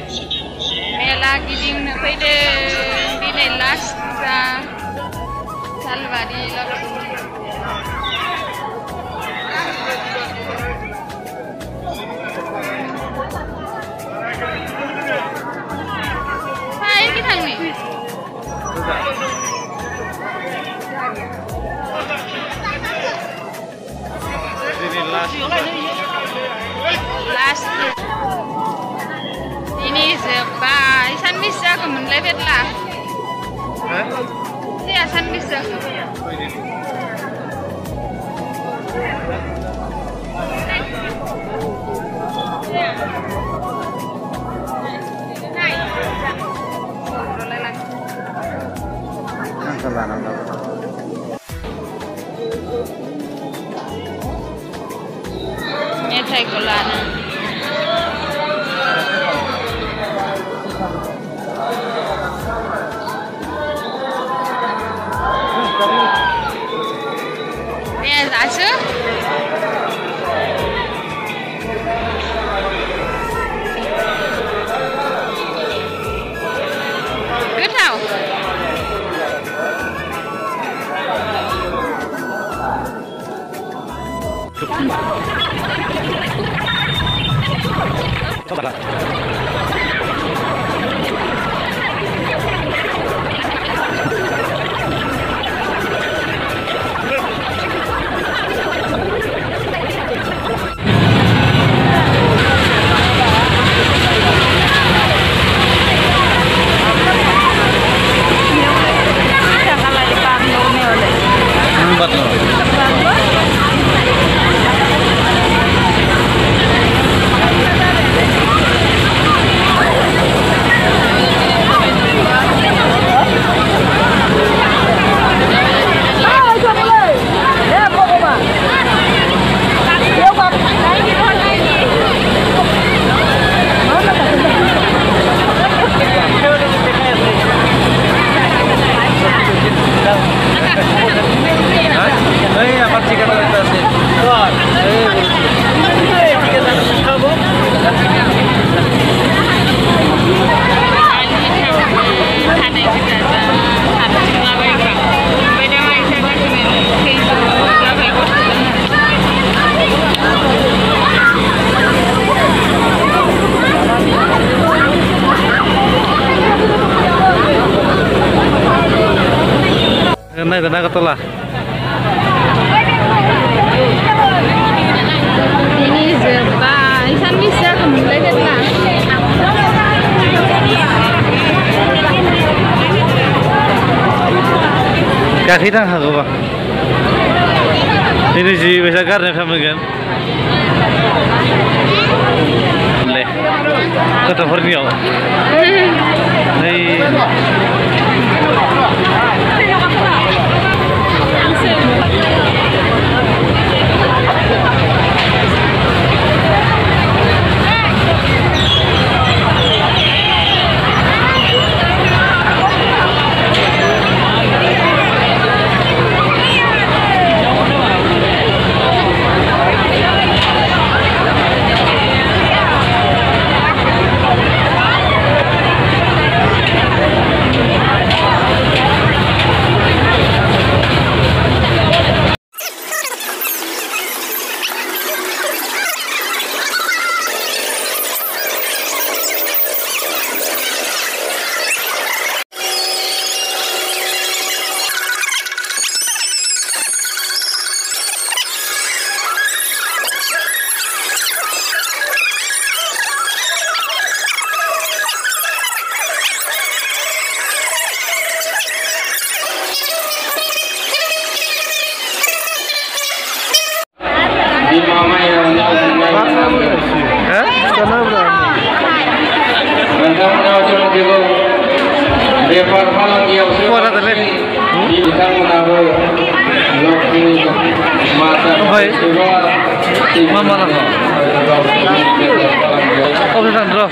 मेला गिदिंनो फैदों दिनै लास्ट फुजा Salbari Hai cái thằng này last ini sebai san bisa kemen lebet lah ya san bisa Metai Golana. Ini zacu? Getau? Coba lah. Nah, tenaga telah. Ini sebai san bisa kemen lebet lah. Kaki tang hago ba. Ini sih bisa karena kamu kan. Le. Kata Borneo. Nih. Mama lah. Oh, benar, bro.